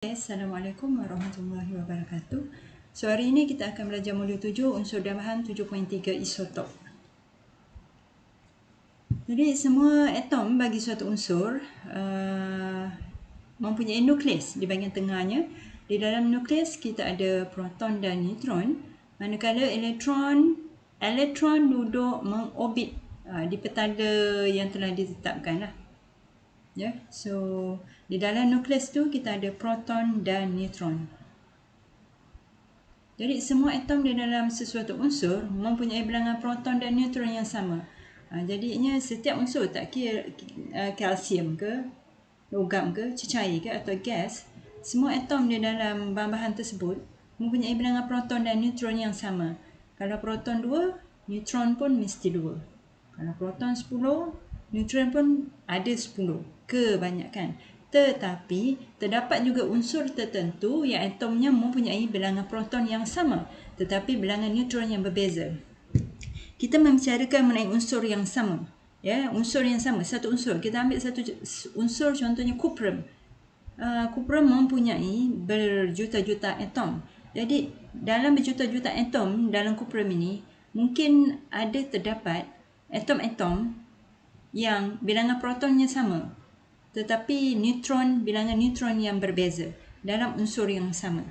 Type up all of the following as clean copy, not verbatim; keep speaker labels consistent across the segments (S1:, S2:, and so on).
S1: Assalamualaikum warahmatullahi wabarakatuh. So hari ini kita akan belajar modul 7 unsur dan bahan 7.3 isotop. Jadi semua atom bagi suatu unsur mempunyai nukleus di bahagian tengahnya. Di dalam nukleus kita ada proton dan neutron, manakala elektron duduk mengorbit di petala yang telah ditetapkan lah. Ya, so di dalam nukleus tu kita ada proton dan neutron. Jadi semua atom di dalam sesuatu unsur mempunyai bilangan proton dan neutron yang sama. Jadinya setiap unsur, tak kira kalsium ke, logam ke, cecair ke atau gas, semua atom di dalam bahan-bahan tersebut mempunyai bilangan proton dan neutron yang sama. Kalau proton 2, neutron pun mesti 2. Kalau proton 10, neutron pun ada 10. Kebanyakan. Tetapi terdapat juga unsur tertentu yang atomnya mempunyai bilangan proton yang sama tetapi bilangan neutron yang berbeza. Kita membicarakan mengenai unsur yang sama. Ya, unsur yang sama, satu unsur. Kita ambil satu unsur, contohnya kuprum. Kuprum mempunyai berjuta-juta atom. Jadi dalam berjuta-juta atom dalam kuprum ini mungkin ada terdapat atom-atom yang bilangan protonnya sama tetapi bilangan neutron yang berbeza dalam unsur yang sama.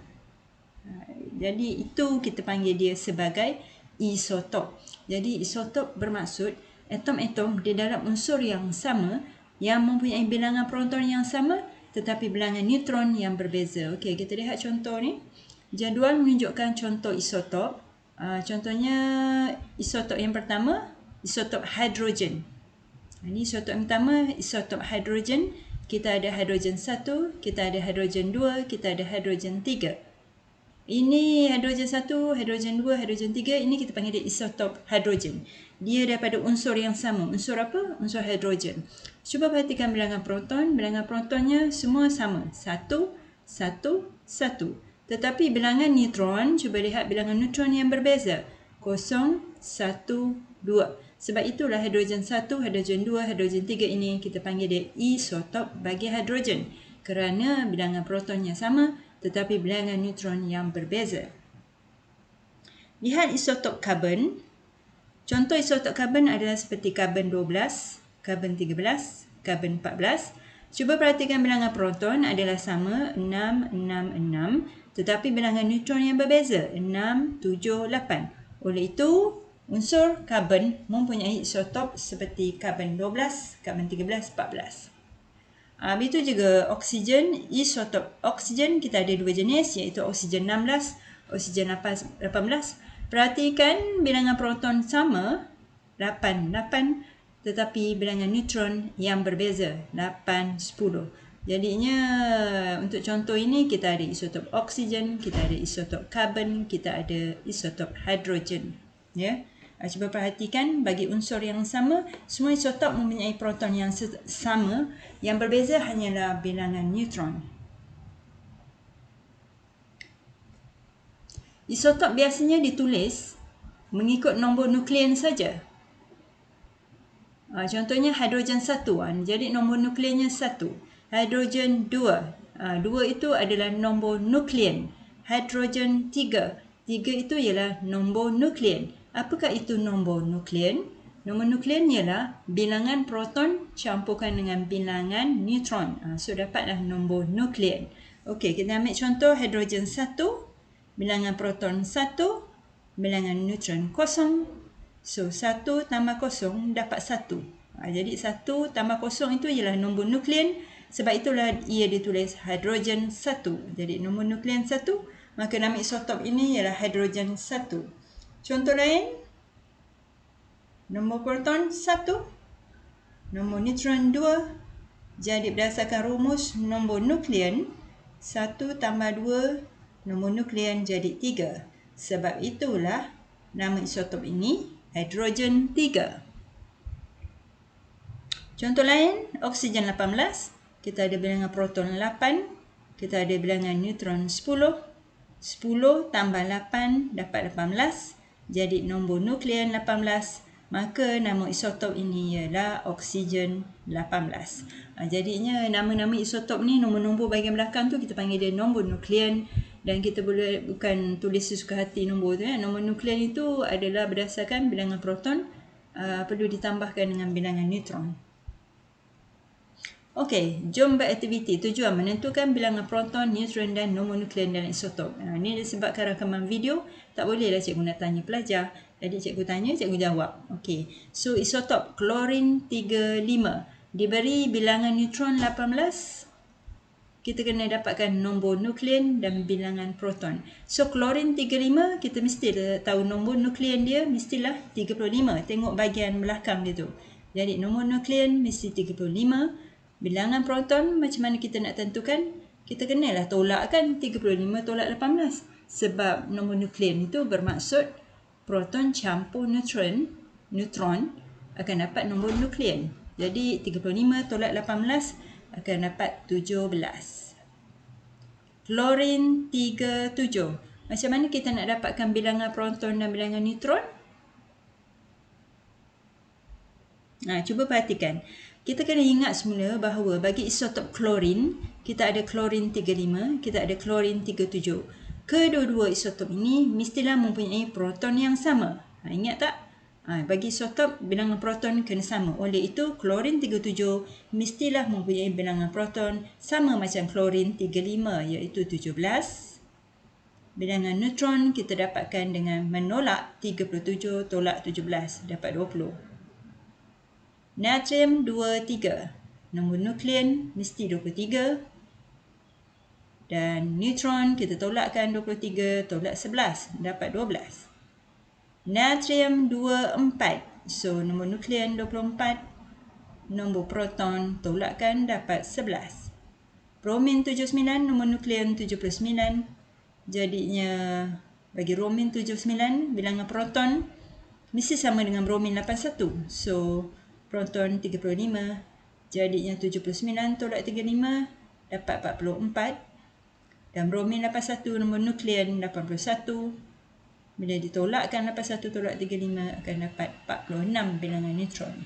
S1: Jadi itu kita panggil dia sebagai isotop. Jadi isotop bermaksud atom-atom di dalam unsur yang sama yang mempunyai bilangan proton yang sama tetapi bilangan neutron yang berbeza. Okey, kita lihat contoh ni. Jadual menunjukkan contoh isotop. Contohnya isotop yang pertama, isotop hidrogen. Ini isotop yang pertama, isotop hidrogen. Kita ada hidrogen 1, kita ada hidrogen 2, kita ada hidrogen 3. Ini hidrogen 1, hidrogen 2, hidrogen 3, ini kita panggil dia isotop hidrogen. Dia daripada unsur yang sama. Unsur apa? Unsur hidrogen. Cuba perhatikan bilangan proton. Bilangan protonnya semua sama. 1, 1, 1. Tetapi bilangan neutron, cuba lihat bilangan neutron yang berbeza. 0, 1, 2. Sebab itulah hidrogen 1, hidrogen 2, hidrogen 3 ini kita panggil dia isotop bagi hidrogen. Kerana bilangan protonnya sama tetapi bilangan neutron yang berbeza. Lihat isotop karbon. Contoh isotop karbon adalah seperti karbon 12, karbon 13, karbon 14. Cuba perhatikan bilangan proton adalah sama 6, 6, 6. Tetapi bilangan neutron yang berbeza 6, 7, 8. Oleh itu, unsur karbon mempunyai isotop seperti karbon 12, karbon 13, 14. Begitu juga oksigen, isotop oksigen kita ada dua jenis iaitu oksigen 16, oksigen 18. Perhatikan bilangan proton sama 8, 8 tetapi bilangan neutron yang berbeza 8, 10. Jadinya untuk contoh ini kita ada isotop oksigen, kita ada isotop karbon, kita ada isotop hidrogen. Ya. Cuba perhatikan bagi unsur yang sama, semua isotop mempunyai proton yang sama, yang berbeza hanyalah bilangan neutron. Isotop biasanya ditulis mengikut nombor nukleon saja. Contohnya hidrogen 1, jadi nombor nukleonnya 1. Hidrogen 2, 2 itu adalah nombor nukleon. Hidrogen 3, 3 itu ialah nombor nukleon. Apakah itu nombor nukleon? Nombor nukleon ialah bilangan proton campurkan dengan bilangan neutron. So dapatlah nombor nukleon. Okey, kita ambil contoh hidrogen 1, bilangan proton 1, bilangan neutron 0. So 1 tambah 0 dapat 1. Jadi 1 tambah 0 itu ialah nombor nukleon. Sebab itulah ia ditulis hidrogen 1. Jadi nombor nukleon 1, maka nama isotop ini ialah hidrogen 1. Contoh lain, nombor proton 1, nombor neutron 2. Jadi berdasarkan rumus nombor nukleon, 1 tambah 2, nombor nukleon jadi 3. Sebab itulah nama isotop ini hidrogen 3. Contoh lain, oksigen 18. Kita ada bilangan proton 8, kita ada bilangan neutron 10. 10 tambah 8 dapat 18. Jadi nombor nukleon 18, maka nama isotop ini ialah oksigen 18. Jadinya nama-nama isotop ni, nombor-nombor bahagian belakang tu kita panggil dia nombor nuklean, dan kita boleh bukan tulis sesuka hati nombor tu. Nombor nuklean itu adalah berdasarkan bilangan proton perlu ditambahkan dengan bilangan neutron. Okey, jom beraktiviti. Tujuan menentukan bilangan proton, neutron dan nombor nuklean dalam isotop. Ini disebabkan rakaman video, tak bolehlah cikgu nak tanya pelajar. Jadi cikgu tanya, cikgu jawab. Okey, so isotop klorin 35 diberi bilangan neutron 18. Kita kena dapatkan nombor nuklean dan bilangan proton. So klorin 35, kita mesti tahu nombor nuklean dia mestilah 35. Tengok bahagian belakang dia tu. Jadi nombor nuklean mesti 35. Bilangan proton macam mana kita nak tentukan? Kita kenalah tolakkan 35 tolak 18. Sebab nombor nuklean itu bermaksud proton campur neutron akan dapat nombor nuklean. Jadi 35 tolak 18 akan dapat 17. Klorin 37. Macam mana kita nak dapatkan bilangan proton dan bilangan neutron? Cuba perhatikan. Kita kena ingat semula bahawa bagi isotop klorin, kita ada klorin 35, kita ada klorin 37. Kedua-dua isotop ini mestilah mempunyai proton yang sama. Ingat tak? Bagi isotop, bilangan proton kena sama. Oleh itu, klorin 37 mestilah mempunyai bilangan proton sama macam klorin 35, iaitu 17. Bilangan neutron kita dapatkan dengan menolak 37 tolak 17, dapat 20. Natrium 23. Nombor nuklean mesti 23. Dan neutron kita tolakkan 23 tolak 11, dapat 12. Natrium 24. So nombor nuklean 24. Nombor proton tolakkan dapat 11. Bromin 79, nombor nuklean 79. Jadinya bagi bromin 79, bilangan proton mesti sama dengan bromin 81. So proton 35. Jadinya 79 tolak 35 dapat 44. Dan bromin 81, nombor nuklean 81. Bila ditolakkan 81 tolak 35 akan dapat 46 bilangan neutron.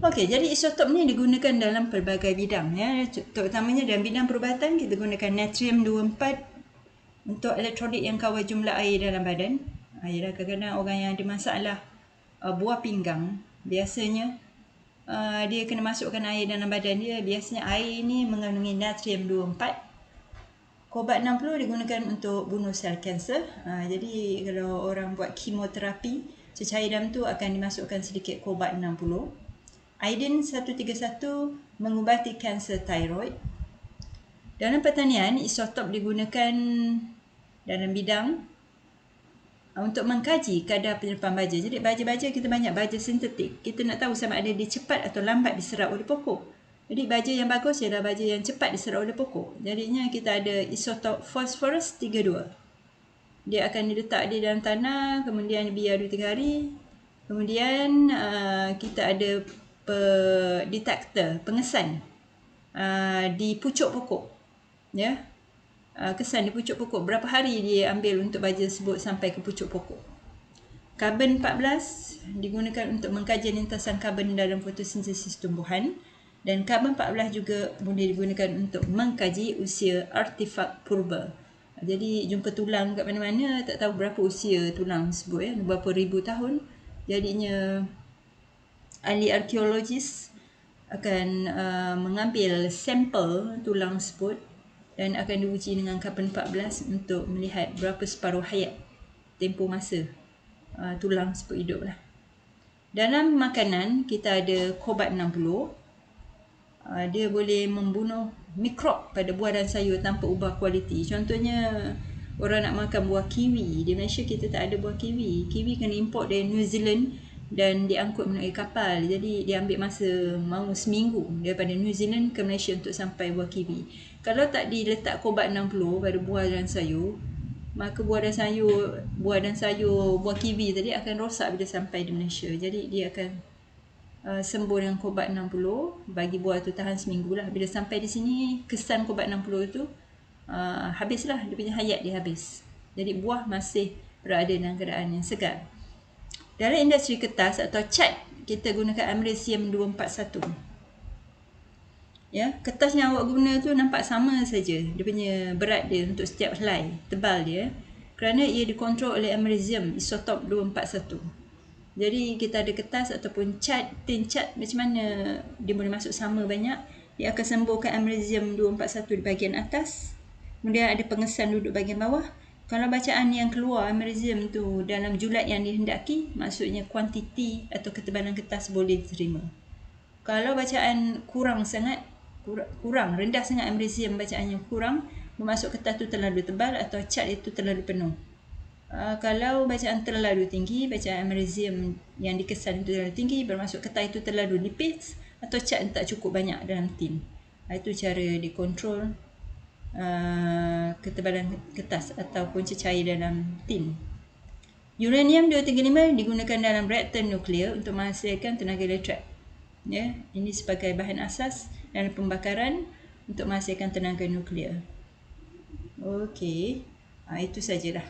S1: Okey, jadi isotop ni digunakan dalam pelbagai bidang, ya. Terutamanya dalam bidang perubatan kita gunakan natrium 24 untuk elektrolit yang kawal jumlah air dalam badan. Ialah kadang-kadang orang yang ada masalah buah pinggang, biasanya dia kena masukkan air dalam badan dia. Biasanya air ni mengandungi natrium 24. Kobat 60 digunakan untuk bunuh sel kanser. Jadi kalau orang buat kemoterapi, cecair dalam tu akan dimasukkan sedikit kobat 60. Iodine 131 mengubati kanser tiroid. Dalam pertanian, isotop digunakan dalam bidang untuk mengkaji kadar penyerapan baja. Jadi baja-baja kita banyak baja sintetik. Kita nak tahu sama ada dia cepat atau lambat diserap oleh pokok. Jadi baja yang bagus ialah baja yang cepat diserap oleh pokok. Jadinya kita ada isotop fosforus 32. Dia akan diletak di dalam tanah, kemudian biar 2-3 hari. Kemudian kita ada detektor, pengesan di pucuk pokok. Ya. Kesan di pucuk pokok, berapa hari dia ambil untuk baja tersebut sampai ke pucuk pokok. Karbon 14 digunakan untuk mengkaji lintasan karbon dalam fotosintesis tumbuhan. Dan karbon 14 juga boleh digunakan untuk mengkaji usia artefak purba. Jadi jumpa tulang kat mana-mana, tak tahu berapa usia tulang tersebut, ya, berapa ribu tahun. Jadinya ahli arkeologis akan mengambil sampel tulang tersebut dan akan diuji dengan karbon 14 untuk melihat berapa separuh hayat, tempoh masa tulang tersebut hidup lah. Dalam makanan kita ada kobat 60. Dia boleh membunuh mikrob pada buah dan sayur tanpa ubah kualiti. Contohnya orang nak makan buah kiwi. Di Malaysia kita tak ada buah kiwi. Kiwi kena import dari New Zealand dan diangkut melalui kapal. Jadi dia ambil masa mahu seminggu daripada New Zealand ke Malaysia untuk sampai buah kiwi. Kalau tak diletak kobat 60 pada buah dan sayur, maka buah dan sayur buah kiwi tadi akan rosak bila sampai di Malaysia. Jadi dia akan sembuh dengan kobat 60, bagi buah tu tahan seminggu lah. Bila sampai di sini, kesan kobat 60 tu habislah, dia punya hayat dia habis. Jadi buah masih berada dalam keadaan yang segar. Dalam industri kertas atau cat, kita gunakan americium 241. Ya, kertas yang awak guna tu nampak sama saja. Dia punya berat dia untuk setiap helai, tebal dia. Kerana ia dikontrol oleh americium isotop 241. Jadi kita ada kertas ataupun cat, tin cat, macam mana dia boleh masuk sama banyak. Dia akan semburkan americium 241 di bahagian atas. Kemudian ada pengesan duduk bahagian bawah. Kalau bacaan yang keluar americium tu dalam julat yang dihendaki, maksudnya kuantiti atau ketebalan kertas boleh diterima. Kalau bacaan kurang sangat, rendah sangat americium bacaan yang kurang, bermaksud kertas tu terlalu tebal atau cat itu terlalu penuh. Kalau bacaan terlalu tinggi, bacaan americium yang dikesan itu terlalu tinggi, bermaksud kertas itu terlalu nipis atau cat tak cukup banyak dalam tin. Itu cara dikontrol ketebalan kertas ataupun cecair dalam tin. Uranium 235 digunakan dalam reaktor nuklear untuk menghasilkan tenaga elektrik. Ya, ini sebagai bahan asas dalam pembakaran untuk menghasilkan tenaga nuklear. Okey, itu sajalah.